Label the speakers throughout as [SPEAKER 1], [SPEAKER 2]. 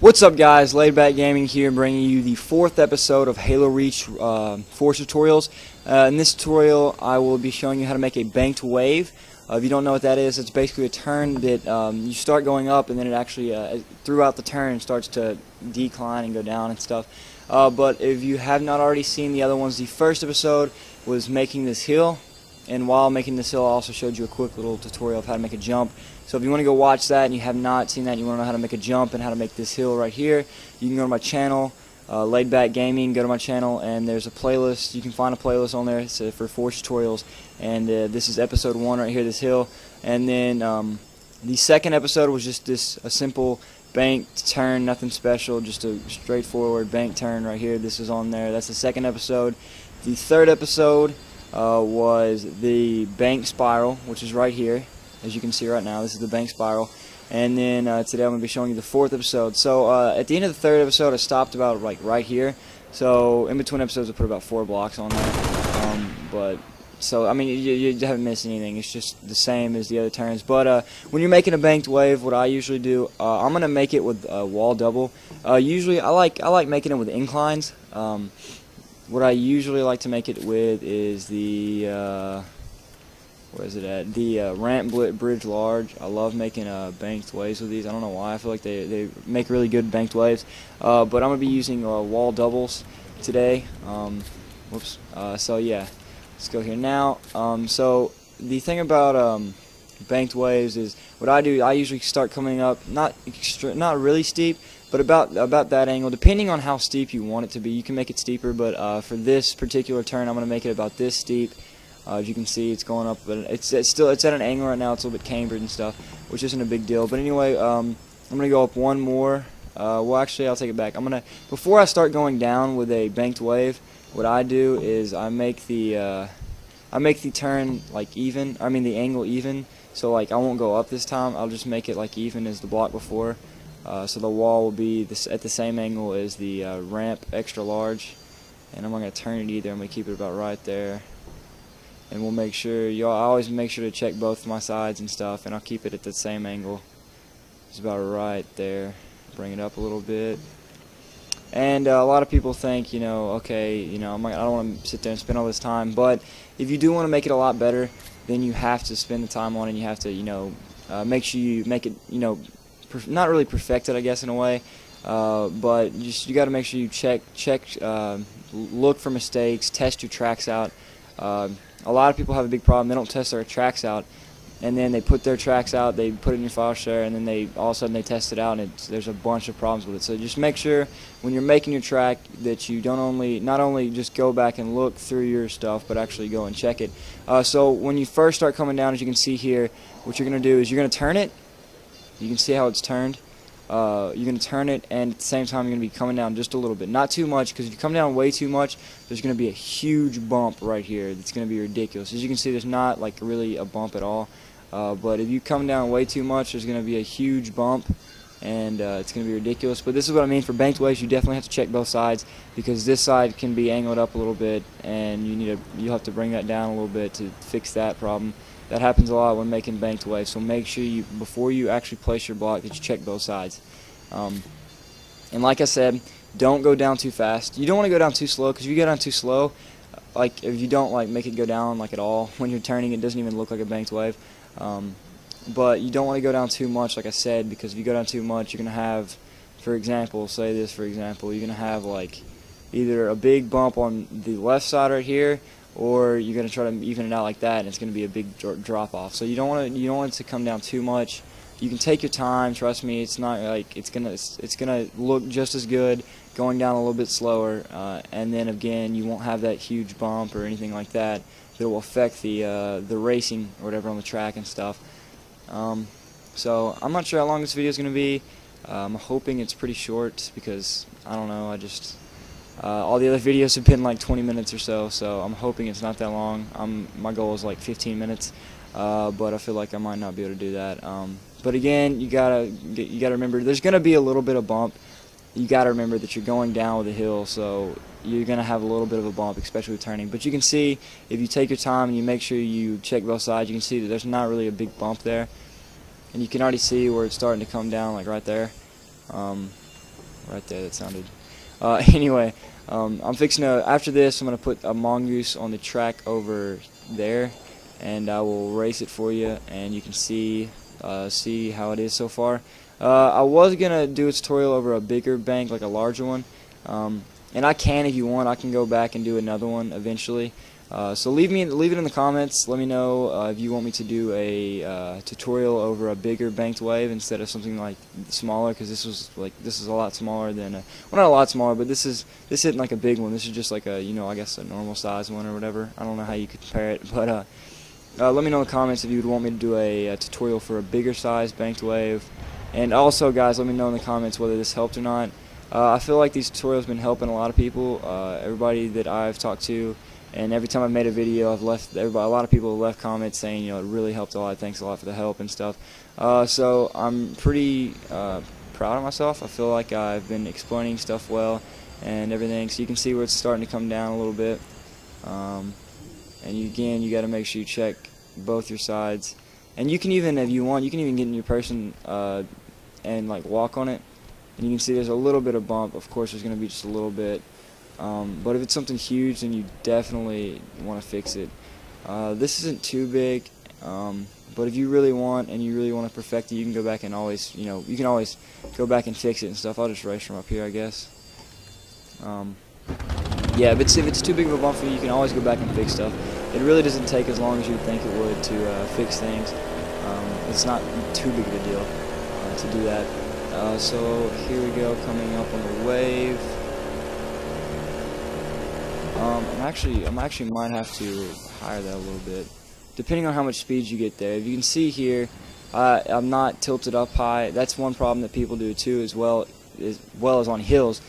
[SPEAKER 1] What's up, guys? Laid Back Gaming here, bringing you the 4th episode of Halo Reach Force tutorials. In this tutorial, I will be showing you how to make a banked wave. If you don't know what that is, it's basically a turn that you start going up, and then it actually, throughout the turn, starts to decline and go down and stuff. But if you have not already seen the other ones, the first episode was making this hill. And while making this hill, I also showed you a quick little tutorial of how to make a jump. So if you want to go watch that and you have not seen that, and you want to know how to make a jump and how to make this hill right here, you can go to my channel, Laid Back Gaming. Go to my channel, and there's a playlist. You can find a playlist on there for Force tutorials. And this is episode 1 right here, this hill. And then the second episode was just a simple banked turn, nothing special, just a straightforward bank turn right here. This is on there. That's the second episode. The third episode was the bank spiral, which is right here, as you can see right now. This is the bank spiral. And then today I'm going to be showing you the 4th episode. So at the end of the 3rd episode, I stopped about like right here. So in between episodes, I put about 4 blocks on there. So I mean, you haven't missed anything. It's just the same as the other turns. But when you're making a banked wave, what I usually do, I'm gonna make it with wall double. Usually, I like making it with inclines. What I usually like to make it with is the where is it at? The ramp bridge large. I love making banked waves with these. I don't know why. I feel like they make really good banked waves. But I'm gonna be using wall doubles today. Whoops. So yeah, let's go here now. So the thing about banked waves is what I do. I usually start coming up not really steep, but about that angle. Depending on how steep you want it to be, you can make it steeper. But for this particular turn, I'm going to make it about this steep. As you can see, it's going up, but it's at an angle right now. It's a little bit cambered and stuff, which isn't a big deal. But anyway, I'm going to go up one more. Well, actually, I'll take it back. Before I start going down with a banked wave, what I do is I make the turn like even. I mean the angle even. So like I won't go up this time. I'll just make it like even as the block before. So the wall will be at the same angle as the ramp extra large, and I'm not going to turn it either. I'm going to keep it about right there, and we'll make sure I always make sure to check both my sides and stuff, and I'll keep it at the same angle. It's about right there. Bring it up a little bit. And a lot of people think, okay, I don't want to sit there and spend all this time, but if you do want to make it a lot better, then you have to spend the time on it, and you have to, make sure you make it, not really perfect it, I guess, in a way, but you got to make sure you check, look for mistakes, test your tracks out. A lot of people have a big problem. They don't test their tracks out, and then they put their tracks out, they put it in your file share, and then all of a sudden they test it out, and there's a bunch of problems with it. So just make sure when you're making your track that you not only just go back and look through your stuff, but actually go and check it. So when you first start coming down, as you can see here, what you're going to do is you're going to turn it. You can see how it's turned. You're going to turn it, and at the same time you're going to be coming down just a little bit. Not too much, because if you come down way too much, there's going to be a huge bump right here. That's going to be ridiculous. As you can see, there's not like really a bump at all. But if you come down way too much, there's going to be a huge bump, and it's going to be ridiculous. But this is what I mean for banked waves. You definitely have to check both sides, because this side can be angled up a little bit, and you'll have to bring that down a little bit to fix that problem. That happens a lot when making banked waves, so make sure before you actually place your block that you check both sides. And like I said, don't go down too fast. You don't want to go down too slow, because if you go down too slow, like if you don't make it go down like at all when you're turning, it doesn't even look like a banked wave. But you don't want to go down too much, like I said, because if you go down too much, you're going to have, for example, you're going to have like either a big bump on the left side right here, or you're going to try to even it out like that, and it's going to be a big drop off. So you don't want it to come down too much. You can take your time. Trust me, it's not like it's gonna look just as good going down a little bit slower, and then again you won't have that huge bump or anything like that that will affect the racing or whatever on the track and stuff. So I'm not sure how long this video is going to be. I'm hoping it's pretty short, because I don't know. All the other videos have been like 20 minutes or so, so I'm hoping it's not that long. My goal is like 15 minutes, but I feel like I might not be able to do that. But again, you gotta remember there's gonna be a little bit of bump. You gotta remember that you're going down with a hill, so you're gonna have a little bit of a bump, especially with turning. But you can see, if you take your time and you make sure you check both sides, you can see that there's not really a big bump there, and you can already see where it's starting to come down, like right there. right there. That sounded. Anyway, I'm fixing to. After this, I'm gonna put a mongoose on the track over there, and I will race it for you, and you can see how it is so far. I was gonna do a tutorial over a bigger bank, like a larger one, and I can, if you want, I can go back and do another one eventually. So leave it in the comments. Let me know if you want me to do a tutorial over a bigger banked wave instead of something like smaller, because this is a lot smaller than well, not a lot smaller, but this isn't like a big one. This is just like a, I guess a normal size one or whatever. I don't know how you could compare it, but let me know in the comments if you would want me to do a tutorial for a bigger size banked wave. And also, guys, let me know in the comments whether this helped or not. I feel like these tutorials have been helping a lot of people. Everybody that I've talked to, and every time I've made a video, a lot of people have left comments saying, it really helped a lot. Thanks a lot for the help and stuff. So I'm pretty proud of myself. I feel like I've been explaining stuff well and everything. So you can see where it's starting to come down a little bit. And again, you got to make sure you check both your sides. And you can even, if you want, you can even get in your person and like walk on it. And you can see there's a little bit of bump. Of course, there's going to be just a little bit. But if it's something huge, then you definitely want to fix it. This isn't too big, but if you really want and you really want to perfect it, you can go back and always, you can always go back and fix it and stuff. I'll just race from up here, I guess. Yeah, if it's too big of a bump for you, you can always go back and fix stuff. It really doesn't take as long as you think it would to fix things. It's not too big of a deal to do that. So here we go, coming up on the wave. I actually might have to higher that a little bit, depending on how much speed you get there. If you can see here, I'm not tilted up high. That's one problem that people do too, as well as on hills.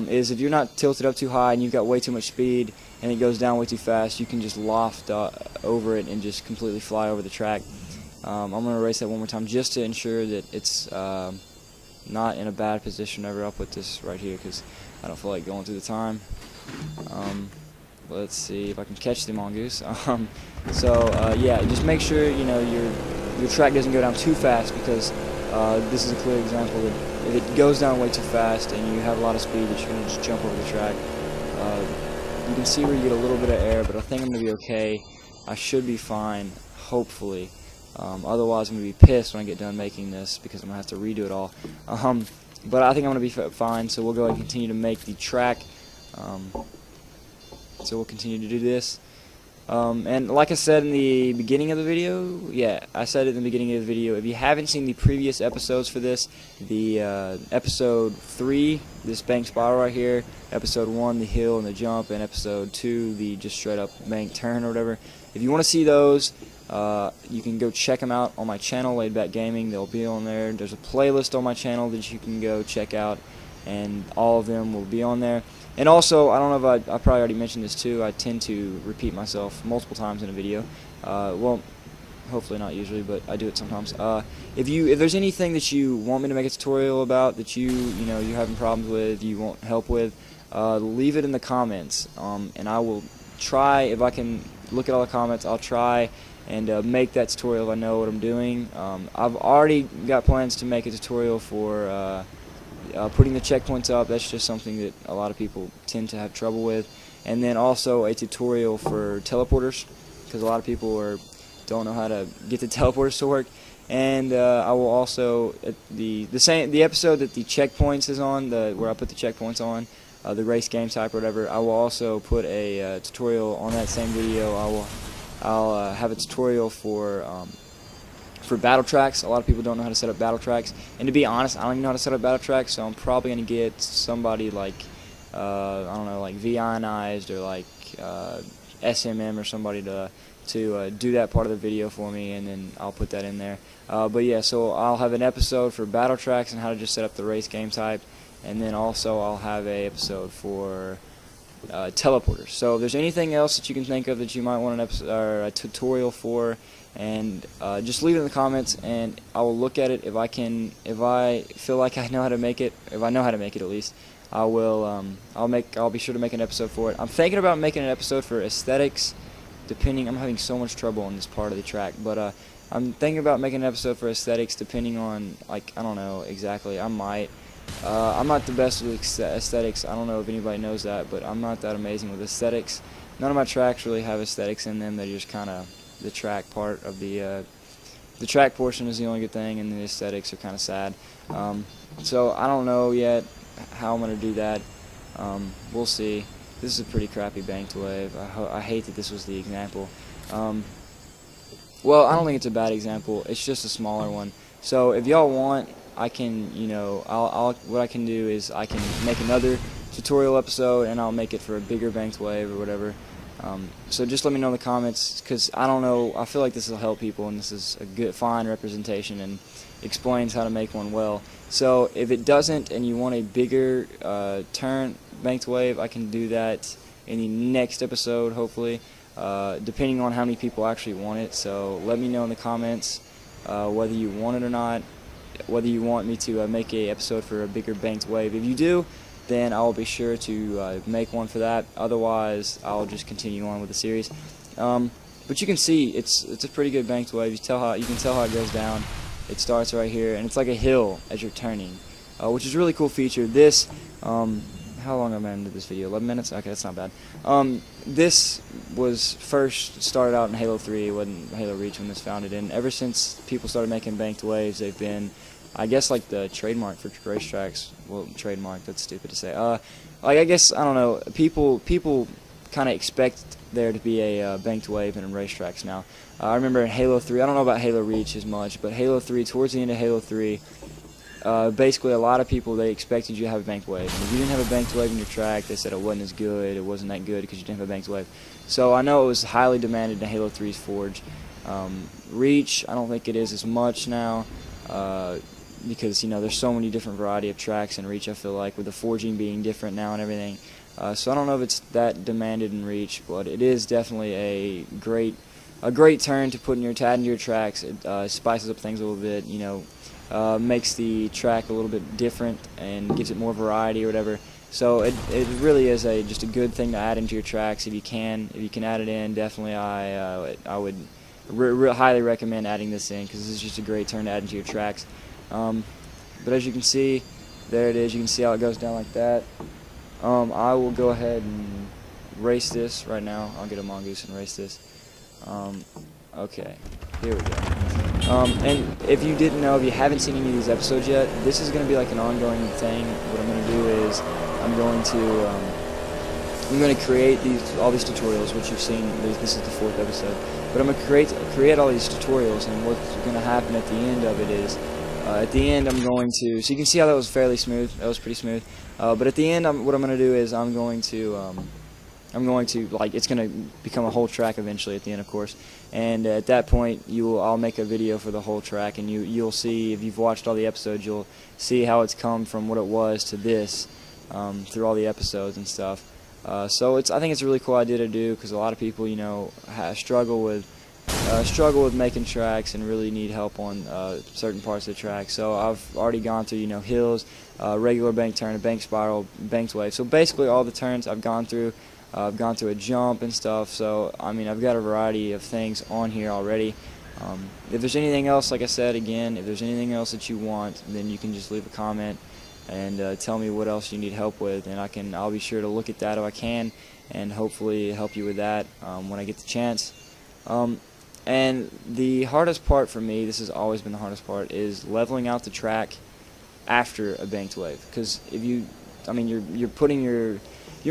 [SPEAKER 1] Is if you're not tilted up too high and you've got way too much speed and it goes down way too fast, you can just loft over it and just completely fly over the track. I'm going to race that one more time just to ensure that it's not in a bad position whenever I'll put this right here, because I don't feel like going through the time. Let's see if I can catch the mongoose. Yeah, just make sure your track doesn't go down too fast, because this is a clear example that if it goes down way too fast and you have a lot of speed, that you're going to just jump over the track. You can see where you get a little bit of air, but I think I'm going to be okay. I should be fine, hopefully. Otherwise, I'm going to be pissed when I get done making this, because I'm going to have to redo it all. But I think I'm going to be fine, so we'll go ahead and continue to make the track. So we'll continue to do this. And like I said in the beginning of the video, I said it in the beginning of the video, if you haven't seen the previous episodes for this, the episode 3, this bank spiral right here, episode 1, the hill and the jump, and episode 2, the just straight up bank turn or whatever, if you want to see those, you can go check them out on my channel, Laid Back Gaming. They'll be on there. There's a playlist on my channel that you can go check out, and all of them will be on there. And also, I don't know if I probably already mentioned this too, I tend to repeat myself multiple times in a video. Well, hopefully not usually, but I do it sometimes. If there's anything that you want me to make a tutorial about, that you're having problems with, you want help with, leave it in the comments, and I will try, if I can look at all the comments, I'll try and make that tutorial if I know what I'm doing. I've already got plans to make a tutorial for putting the checkpoints up. That's just something that a lot of people tend to have trouble with. And then also a tutorial for teleporters, because a lot of people don't know how to get the teleporters to work. And I will also, the episode that the checkpoints is on, where I put the checkpoints on, the race game type or whatever, I will also put a tutorial on that same video. I'll have a tutorial for battle tracks. A lot of people don't know how to set up battle tracks, and to be honest, I don't even know how to set up battle tracks, so I'm probably going to get somebody like, I don't know, like V-Ionized or like SMM or somebody to do that part of the video for me, and then I'll put that in there. But yeah, so I'll have an episode for battle tracks and how to just set up the race game type, and then also I'll have a episode for teleporters. So if there's anything else that you can think of that you might want an episode or a tutorial for, and just leave it in the comments, and I will look at it. If I feel like I know how to make it, if I know how to make it at least, I will. I'll be sure to make an episode for it. I'm thinking about making an episode for aesthetics. I'm having so much trouble on this part of the track, but I'm thinking about making an episode for aesthetics, depending on, like, I don't know exactly. I might. I'm not the best with aesthetics. I don't know if anybody knows that, but I'm not that amazing with aesthetics. None of my tracks really have aesthetics in them. They're just kind of the track part of the track portion is the only good thing, and the aesthetics are kind of sad. So I don't know yet how I'm going to do that. We'll see. This is a pretty crappy banked wave. I hate that this was the example. Well, I don't think it's a bad example. It's just a smaller one. So if y'all want, I can, what I can do is I can make another tutorial episode, and I'll make it for a bigger banked wave or whatever. So just let me know in the comments, because I don't know, I feel like this will help people, and this is a good, fine representation and explains how to make one well. So if it doesn't and you want a bigger turn banked wave, I can do that in the next episode, hopefully, depending on how many people actually want it. So let me know in the comments whether you want it or not, whether you want me to make a episode for a bigger banked wave. If you do, then I'll be sure to make one for that. Otherwise, I'll just continue on with the series. But you can see it's a pretty good banked wave. You can tell how it goes down. It starts right here, and it's like a hill as you're turning, which is a really cool feature. This, how long am I into this video? 11 minutes? Okay, that's not bad. This was first started out in Halo 3. It wasn't Halo Reach when this founded, and ever since people started making banked waves, they've been, I guess, like the trademark for racetracks. Well, trademark, that's stupid to say. Like, I guess, I don't know, people kind of expect there to be a banked wave in racetracks now. I remember in Halo 3, I don't know about Halo Reach as much, but Halo 3, towards the end of Halo 3, basically a lot of people, they expected you to have a banked wave. And if you didn't have a banked wave in your track, they said it wasn't as good, it wasn't that good because you didn't have a banked wave. So I know it was highly demanded in Halo 3's Forge. Reach, I don't think it is as much now. Because there's so many different variety of tracks in Reach, I feel like, with the forging being different now and everything. So I don't know if it's that demanded in Reach, but it is definitely a great turn to put in to add into your tracks. It spices up things a little bit, makes the track a little bit different and gives it more variety or whatever. So it really is just a good thing to add into your tracks if you can add it in. Definitely, I would highly recommend adding this in, because this is just a great turn to add into your tracks. But as you can see, there it is. You can see how it goes down like that. I will go ahead and race this right now. I'll get a mongoose and race this. Okay, here we go. And if you didn't know, if you haven't seen any of these episodes yet, this is going to be like an ongoing thing. What I'm going to do is I'm going to create all these tutorials, which you've seen. This is the 4th episode. But I'm going to create all these tutorials, and what's going to happen at the end of it is, at the end I'm going to, so you can see how that was fairly smooth. That was pretty smooth. But at the end, what I'm going to do is I'm going to like, it's going to become a whole track eventually at the end, of course. And at that point, I'll make a video for the whole track, and you'll see, if you've watched all the episodes, you'll see how it's come from what it was to this through all the episodes and stuff. So I think it's a really cool idea to do, because a lot of people, struggle with making tracks and really need help on certain parts of the track. So I've already gone through, hills, regular bank turn, a bank spiral, banked wave. So basically all the turns I've gone through. I've gone through a jump and stuff. So I mean, I've got a variety of things on here already. If there's anything else, like I said again, if there's anything else that you want, then you can just leave a comment and tell me what else you need help with, and I'll be sure to look at that if I can, and hopefully help you with that when I get the chance. And the hardest part for me, this has always been the hardest part, is leveling out the track after a banked wave. Because if you're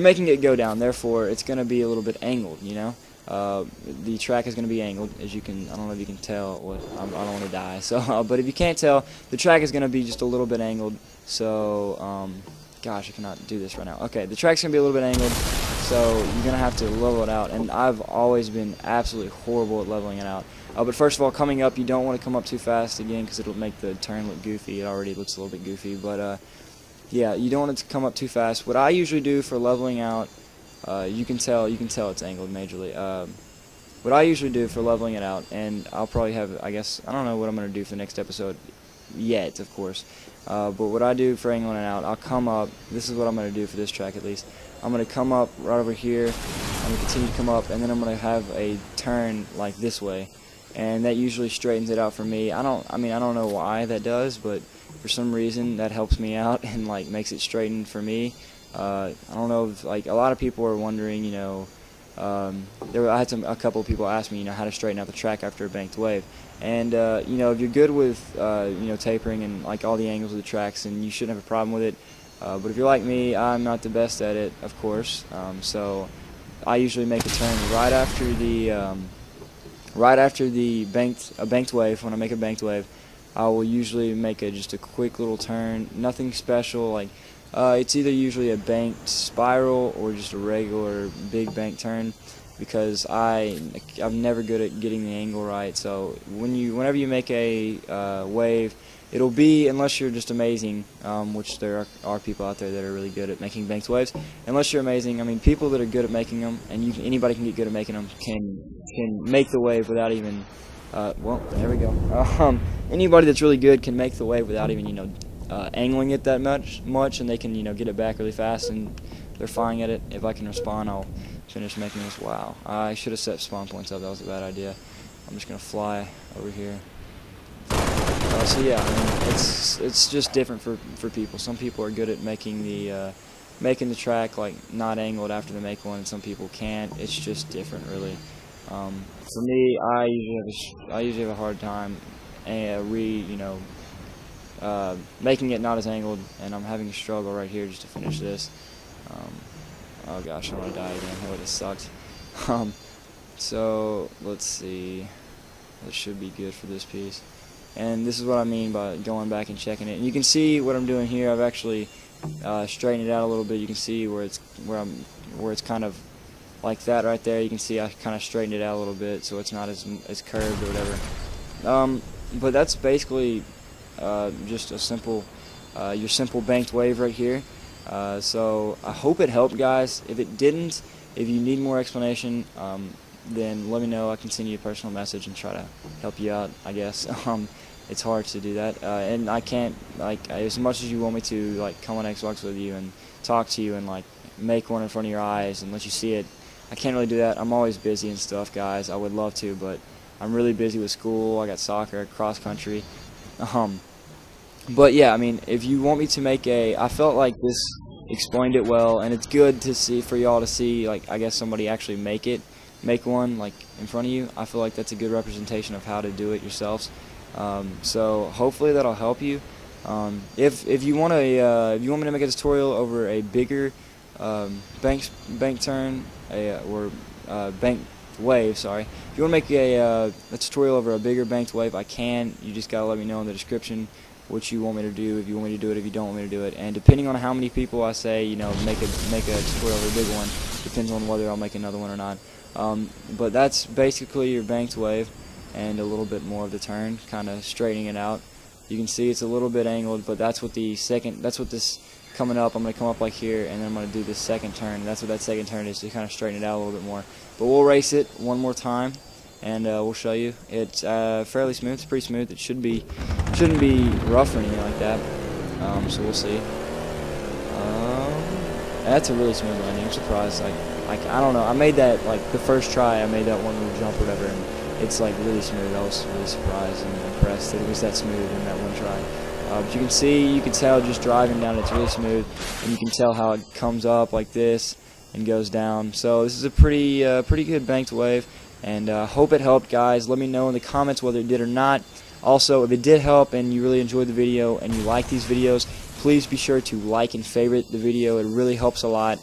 [SPEAKER 1] making it go down, therefore it's going to be a little bit angled, The track is going to be angled, as you can, I don't know if you can tell, I don't want to die, so, but if you can't tell, the track is going to be just a little bit angled, so, gosh, I cannot do this right now. Okay, the track's going to be a little bit angled, so you're going to have to level it out, and I've always been absolutely horrible at leveling it out. But first of all, coming up, you don't want to come up too fast again, because it'll make the turn look goofy. It already looks a little bit goofy, but yeah, you don't want it to come up too fast. What I usually do for leveling out, you can tell it's angled majorly. What I usually do for leveling it out, and I'll probably have, I guess, I don't know what I'm going to do for the next episode yet, of course. But what I do for angling it out, I'll come up, this is what I'm going to do for this track at least. I'm going to come up right over here, I'm going to continue to come up, and then I'm going to have a turn like this way. and that usually straightens it out for me. I don't know why that does, but for some reason that helps me out and like makes it straighten for me. I don't know if, like, a lot of people are wondering, you know, I had a couple of people ask me, you know, how to straighten out the track after a banked wave. And you know, if you're good with you know, tapering and like all the angles of the tracks, then you shouldn't have a problem with it. But if you're like me, I'm not the best at it, of course. So I usually make a turn right after the banked wave. When I make a banked wave, I will usually make just a quick little turn, nothing special. Like it's either usually a banked spiral or just a regular big bank turn, because I'm never good at getting the angle right. So whenever you make a wave, it'll be, unless you're just amazing, which there are people out there that are really good at making banked waves. Unless you're amazing, I mean, people that are good at making them, and anybody can get good at making them, can make the wave without even. Well, there we go. Anybody that's really good can make the wave without even, you know, angling it that much, and they can, you know, get it back really fast, and they're fine at it. If I can respawn, I'll finish making this. Wow, I should have set spawn points up. That was a bad idea. I'm just gonna fly over here. So yeah, I mean, it's just different for people. Some people are good at making the track like not angled after they make one, and some people can't. It's just different, really. For me, I usually have a hard time making it not as angled, and I'm having a struggle right here just to finish this. Oh gosh, I'm gonna die again. Oh, this sucks. So let's see. That should be good for this piece. And this is what I mean by going back and checking it. And you can see what I'm doing here. I've actually straightened it out a little bit. You can see where it's kind of like that right there. You can see I kind of straightened it out a little bit, so it's not as curved or whatever. But that's basically just a simple your simple banked wave right here. So I hope it helped, guys. If it didn't, if you need more explanation, then let me know. I can send you a personal message and try to help you out, I guess. It's hard to do that, and I can't, like, as much as you want me to, like, come on Xbox with you and talk to you and like make one in front of your eyes and let you see it. I can't really do that. I'm always busy and stuff, guys. I would love to, but I'm really busy with school. I got soccer, cross country. But yeah, I mean, if you want me to make I felt like this explained it well, and it's good to see, for y'all to see, like, I guess somebody actually make one like in front of you. I feel like that's a good representation of how to do it yourselves. So hopefully that'll help you. If you want me to make a tutorial over a bigger bank turn, or bank wave, sorry. If you want to make a tutorial over a bigger banked wave, I can. You just gotta let me know in the description what you want me to do, if you want me to do it, if you don't want me to do it. And depending on how many people I say, you know, make a tutorial over a big one, depends on whether I'll make another one or not. But that's basically your banked wave, and a little bit more of the turn, kind of straightening it out. You can see it's a little bit angled, but that's what this coming up. I'm going to come up like here, and then I'm going to do this second turn. And that's what that second turn is, to kind of straighten it out a little bit more. But we'll race it one more time, and we'll show you. It's fairly smooth. It's pretty smooth. It shouldn't be rough or anything like that. So we'll see. That's a really smooth landing. I'm surprised. Like I don't know. I made that, like, the first try. I made that one little jump or whatever, and it's like really smooth. I was really surprised and impressed that it was that smooth in that one try. But you can tell just driving down, it's really smooth, and you can tell how it comes up like this and goes down. So this is a pretty good banked wave, and hope it helped, guys. Let me know in the comments whether it did or not. Also, if it did help and you really enjoyed the video and you like these videos, please be sure to like and favorite the video. It really helps a lot.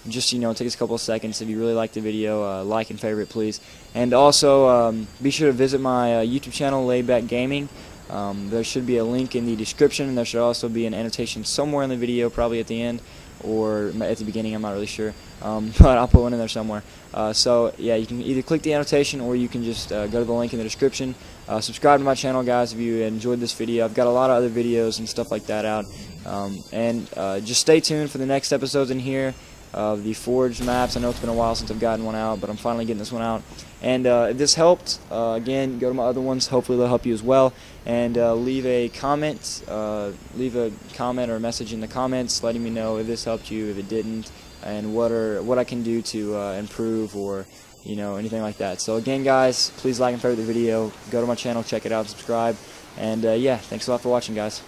[SPEAKER 1] Just, you know, take us a couple of seconds. If you really like the video, like and favorite, please. And also, be sure to visit my YouTube channel, Laidback Gaming. There should be a link in the description, and there should also be an annotation somewhere in the video, probably at the end or at the beginning. I'm not really sure, but I'll put one in there somewhere. So yeah, you can either click the annotation, or you can just go to the link in the description. Subscribe to my channel, guys, if you enjoyed this video. I've got a lot of other videos and stuff like that out, and just stay tuned for the next episodes in here of the Forged maps. I know it's been a while since I've gotten one out, but I'm finally getting this one out. And if this helped, again, go to my other ones. Hopefully they'll help you as well. And leave a comment or a message in the comments letting me know if this helped you, if it didn't, and what I can do to improve, or, anything like that. So again, guys, please like and favorite the video. Go to my channel, check it out, subscribe, and yeah, thanks a lot for watching, guys.